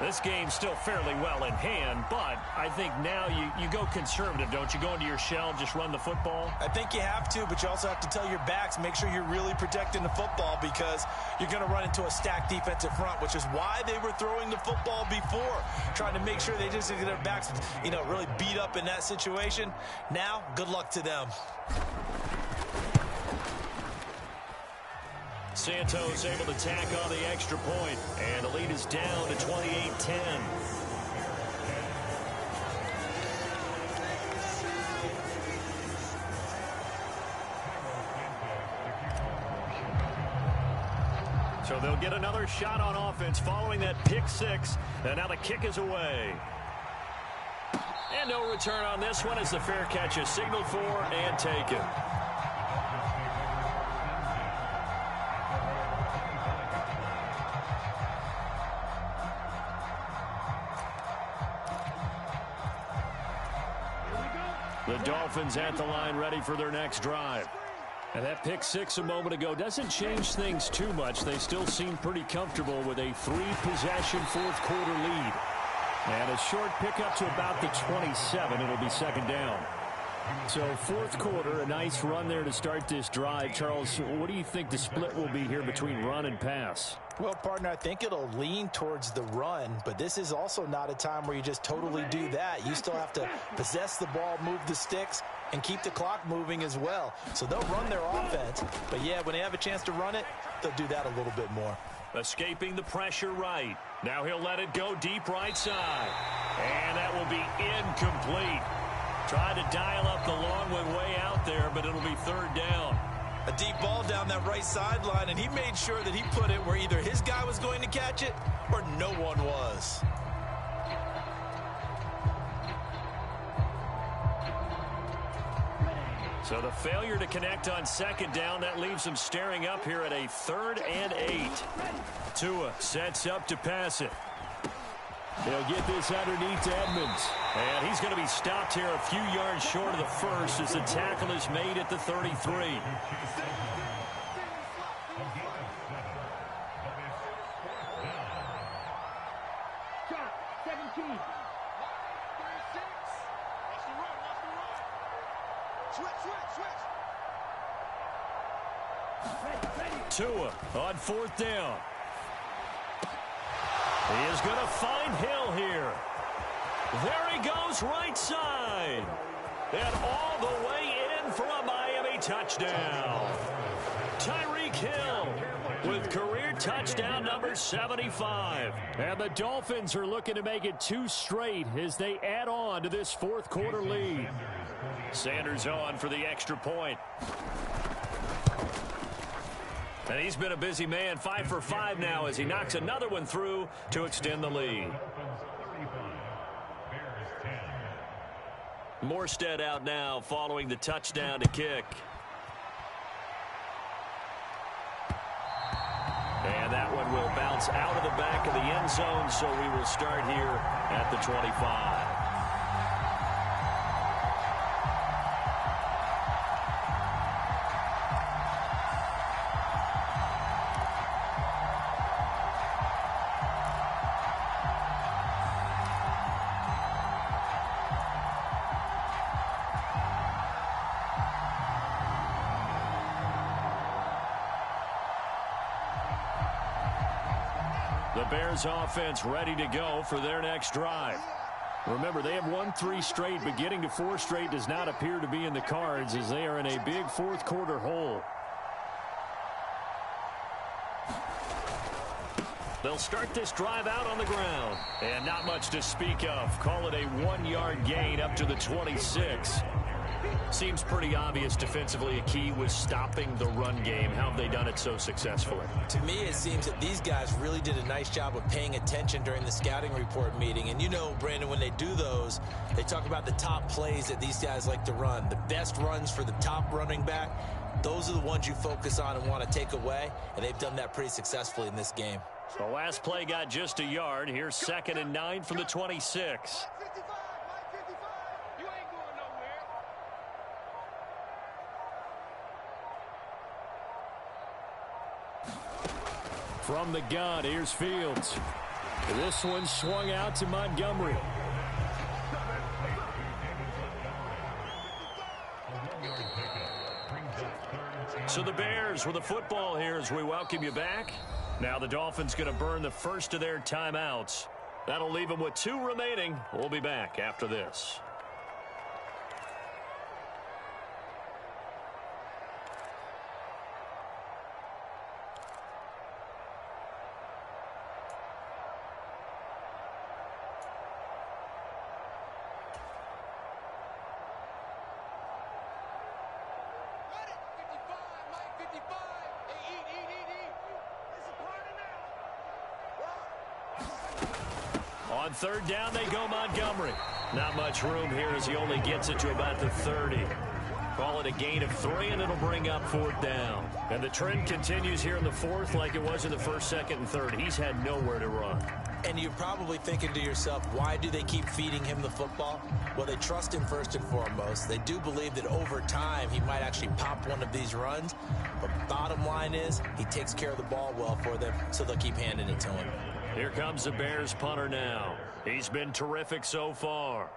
Speaker 3: This game's still fairly well in hand, but I think now you go conservative, don't you? Go into your shell, just run the football?
Speaker 4: I think you have to, but you also have to tell your backs, make sure you're really protecting the football because you're going to run into a stacked defensive front, which is why they were throwing the football before, trying to make sure they just get their backs, really beat up in that situation. Now, good luck to them.
Speaker 3: Santos able to tack on the extra point, and the lead is down to 28-10. So they'll get another shot on offense following that pick 6, and now the kick is away. And no return on this one as the fair catch is signaled for and taken. The Dolphins at the line, ready for their next drive. And that pick 6 a moment ago doesn't change things too much. They still seem pretty comfortable with a 3-possession 4th quarter lead. And a short pickup to about the 27. It'll be 2nd down. So 4th quarter, a nice run there to start this drive. Charles, what do you think the split will be here between run and pass?
Speaker 4: Well, partner, I think it'll lean towards the run, but this is also not a time where you just totally do that. You still have to possess the ball, move the sticks, and keep the clock moving as well. So they'll run their offense, but yeah, when they have a chance to run it, they'll do that a little bit more.
Speaker 3: Escaping the pressure right. Now he'll let it go deep right side. And that will be incomplete. Tried to dial up the long one way out there, but it'll be 3rd down.
Speaker 4: A deep ball down that right sideline, and he made sure that he put it where either his guy was going to catch it or no one was.
Speaker 3: So the failure to connect on 2nd down, that leaves him staring up here at a 3rd and 8. Tua sets up to pass it. They'll get this underneath to Edmonds. And he's going to be stopped here a few yards short of the first as the tackle is made at the 33. Tua on 4th down. He is going to find Hill here. There he goes, right side. And all the way in for a Miami touchdown. Tyreek Hill with career touchdown number 75. And the Dolphins are looking to make it 2 straight as they add on to this 4th quarter lead. Sanders on for the extra point. And he's been a busy man, 5 for 5 now as he knocks another one through to extend the lead. Morstead out now following the touchdown to kick. And that one will bounce out of the back of the end zone, so we will start here at the 25. The Bears offense ready to go for their next drive. Remember, they have won 3 straight, but getting to 4 straight does not appear to be in the cards as they are in a big 4th quarter hole. They'll start this drive out on the ground. And not much to speak of. Call it a 1-yard gain up to the 26. Seems pretty obvious defensively a key was stopping the run game. How have they done it so successfully?
Speaker 4: To me, it seems that these guys really did a nice job of paying attention during the scouting report meeting. And you know, Brandon, when they do those, they talk about the top plays that these guys like to run. The best runs for the top running back, those are the ones you focus on and want to take away. And they've done that pretty successfully in this game.
Speaker 3: The last play got just a yard. Here's 2nd and 9 from the 26. From the gun, here's Fields. This one swung out to Montgomery. So the Bears with the football here as we welcome you back. Now the Dolphins going to burn the first of their timeouts. That'll leave them with 2 remaining. We'll be back after this. On 3rd down, they go Montgomery. Not much room here as he only gets it to about the 30. Call it a gain of 3, and it'll bring up 4th down. And the trend continues here in the 4th like it was in the 1st, 2nd, and 3rd. He's had nowhere to run.
Speaker 4: And you're probably thinking to yourself, why do they keep feeding him the football? Well, they trust him first and foremost. They do believe that over time he might actually pop one of these runs. But bottom line is he takes care of the ball well for them, so they'll keep handing it to him.
Speaker 3: Here comes the Bears punter now. He's been terrific so far.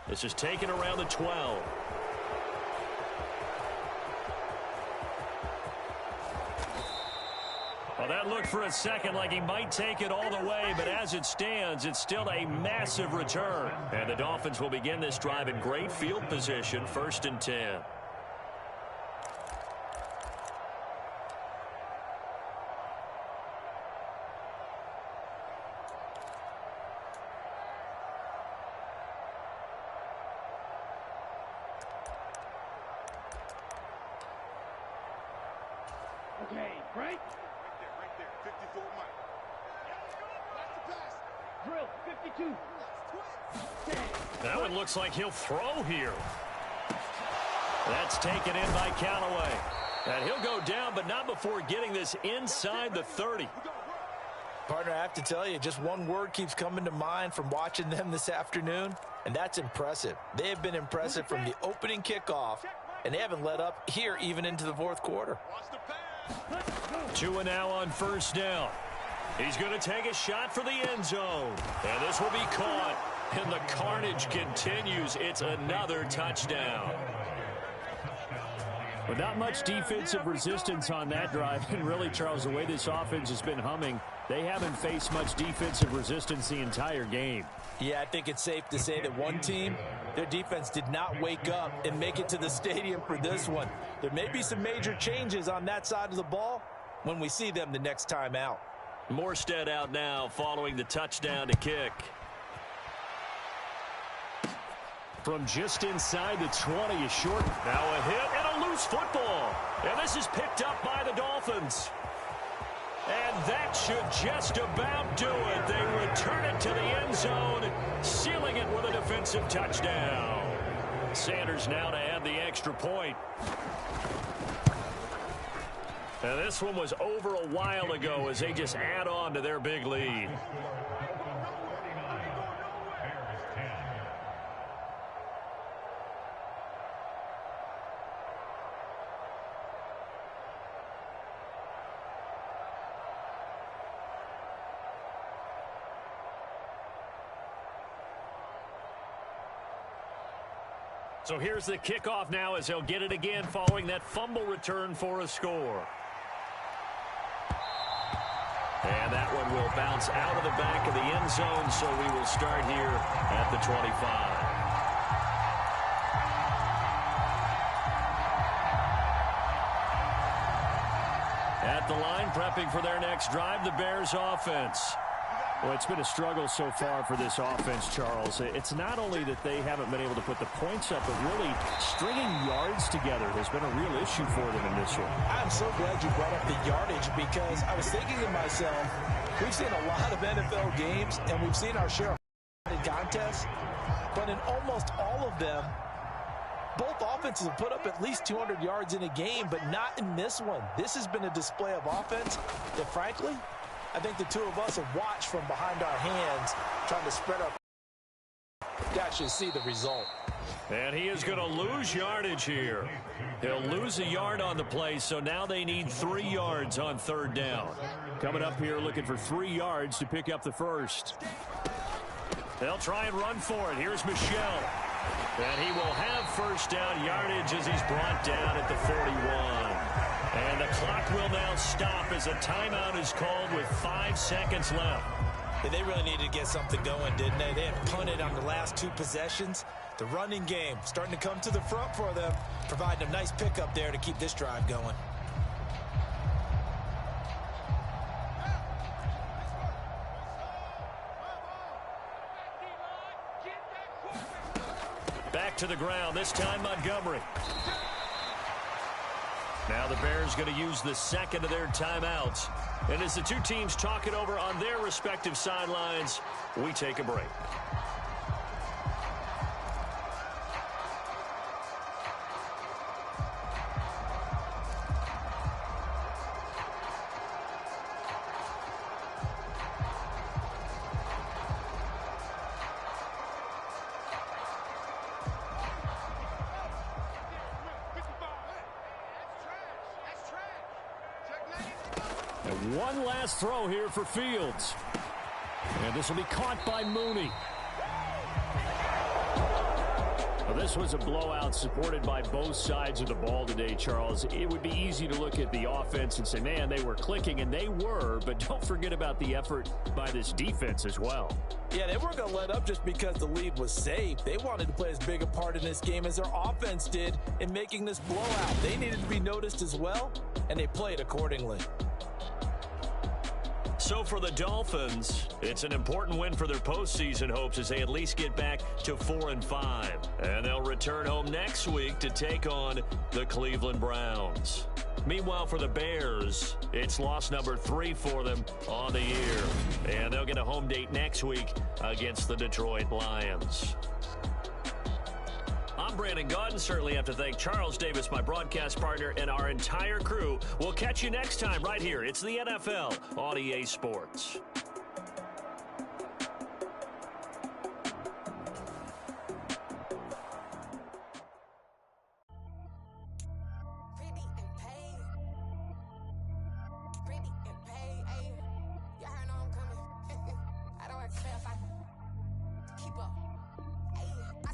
Speaker 3: This is taken around the 12. Well, that looked for a second like he might take it all the way, but as it stands, it's still a massive return. And the Dolphins will begin this drive in great field position, 1st and 10.
Speaker 5: Okay, right? Right there, 54 Mike. Drill, 52.
Speaker 3: That one looks like he'll throw here. That's taken in by Callaway. And he'll go down, but not before getting this inside the 30.
Speaker 4: Partner, I have to tell you, just one word keeps coming to mind from watching them this afternoon, and that's impressive. They have been impressive from the opening kickoff, and they haven't let up here even into the 4th quarter.
Speaker 5: Watch the pass.
Speaker 3: 2 now on first down. He's going to take a shot for the end zone. And this will be caught. And the carnage continues. It's another touchdown.
Speaker 6: But not much defensive resistance on that drive. And really, Charles, the way this offense has been humming, they haven't faced much defensive resistance the entire game.
Speaker 4: Yeah, I think it's safe to say that one team, their defense did not wake up and make it to the stadium for this one. There may be some major changes on that side of the ball when we see them the next time out.
Speaker 3: Morstead out now following the touchdown to kick.
Speaker 6: From just inside the 20, a short.
Speaker 3: Now a hit and a loose football. And this is picked up by the Dolphins. And that should just about do it. They return it to the end zone, sealing it with a defensive touchdown. Sanders now to add the extra point. And this one was over a while ago as they just add on to their big lead. So here's the kickoff now as they'll get it again following that fumble return for a score. And that one will bounce out of the back of the end zone, so we will start here at the 25. At the line, prepping for their next drive, the Bears offense.
Speaker 6: Well, it's been a struggle so far for this offense, Charles. It's not only that they haven't been able to put the points up, but really stringing yards together has been a real issue for them in this one.
Speaker 4: I'm so glad you brought up the yardage because I was thinking to myself, we've seen a lot of NFL games and we've seen our share of contests, but in almost all of them, both offenses have put up at least 200 yards in a game, but not in this one. This has been a display of offense that, frankly, I think the two of us have watched from behind our hands, trying to spread our to actually see the result.
Speaker 3: And he is going to lose yardage here. He'll lose a yard on the play, so now they need 3 yards on third down.
Speaker 6: Coming up here looking for 3 yards to pick up the first.
Speaker 3: They'll try and run for it. Here's Michel. And he will have first down yardage as he's brought down at the 41. And the clock will now stop as a timeout is called with 5 seconds left.
Speaker 4: Yeah, they really needed to get something going, didn't they? They had punted on the last 2 possessions. The running game starting to come to the front for them, providing a nice pickup there to keep this drive going.
Speaker 3: Back to the ground, this time Montgomery. Now the Bears going to use the second of their timeouts. And as the two teams talk it over on their respective sidelines, we take a break. And one last throw here for Fields. And this will be caught by Mooney. Well, this was a blowout supported by both sides of the ball today, Charles. It would be easy to look at the offense and say, man, they were clicking, and they were, but don't forget about the effort by this defense as well.
Speaker 4: Yeah, they weren't going to let up just because the lead was safe. They wanted to play as big a part in this game as their offense did in making this blowout. They needed to be noticed as well, and they played accordingly.
Speaker 3: So for the Dolphins, it's an important win for their postseason hopes as they at least get back to 4-5. And they'll return home next week to take on the Cleveland Browns. Meanwhile, for the Bears, it's loss number 3 for them on the year. And they'll get a home date next week against the Detroit Lions. I'm Brandon Gaudin. Certainly have to thank Charles Davis, my broadcast partner, and our entire crew. We'll catch you next time right here. It's the NFL on EA Sports.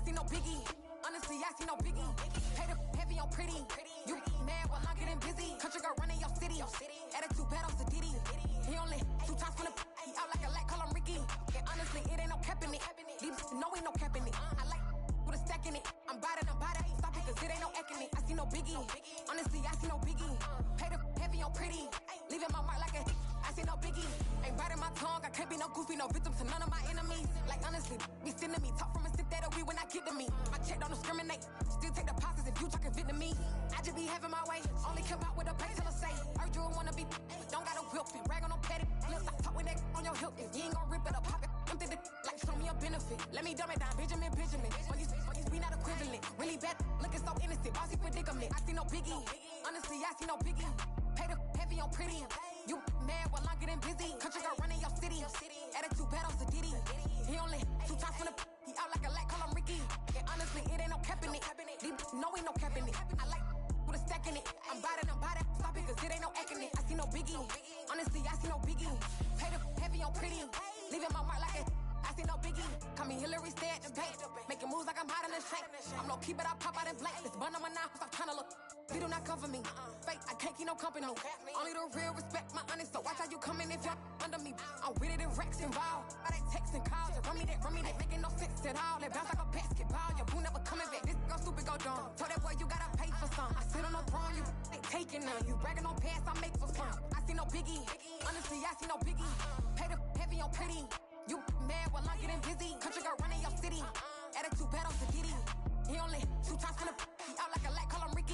Speaker 7: see no biggie. Honestly, I see no biggie. Pay the heavy on pretty. You mad while I'm getting busy. Country girl running your city. Attitude bad on Sadiddy. He only 2 times from the he out like a light, call him Ricky. And honestly, it ain't no cap in it. These know ain't no cap in it. I like with a stack in it. I'm bad. Stop it, cause it ain't no eck in it. I see no biggie. Honestly, I see no biggie. Pay the heavy on pretty. Leaving my mark like a I see no biggie. Ain't biting my tongue. I can't be no goofy, no victim to none of my enemies. Like honestly, be sending me talk from a sit that we when I get to me. My check don't discriminate. Still take deposits if you talking Vietnamese. I just be having my way. Only come out with a pay till I say. Heard you wanna be, don't got a whip. Rag on no petty. Let's not talk with that on your hip. If you ain't gon' rip it up, pop it. I'm thinking like show me a benefit. Let me dumb it down, Benjamin. On these we not equivalent. Really bad, looking so innocent. Bossy predicament. I see no biggie. Honestly, I see no biggie. Pay the heavy on pretty. You mad while I'm getting busy. Country girl running your city. Attitude bad on Sadiddy. He only 2 times from the he out like a light, call him Ricky. And honestly, it ain't no cap in it. These know ain't no cap in it. I like with a stack in it. I'm bad. Stop it, cause it ain't no eck in it. I see no biggie. Honestly, I see no biggie. Pay the heavy on pretty. Leaving my mark like a I see no biggie. Call me Hillary, stay at the bank. Making moves like I'm hot in the shank. I'm low key, but I pop out in blank. This bun on my knife, stop trying to look. They do not come for me. Fake, I can't keep no company. Only the real respect my honest. So watch how you coming if you're under me. I'm with it in Rex involved. I they text and calls. Run me that. Making no sense at all. They bounce like a basketball. Your boo never coming back. This go stupid, go dumb. Told that boy you gotta pay for some. I sit on no throne, you ain't taking none. You bragging on past, I make for fun. I see no biggie. Honestly, I see no biggie. Pay the heavy on pretty. You mad while I'm getting busy. Country girl running your city. Attitude bad on Sadiddy. He only 2 times from the he out like a light, call him Ricky.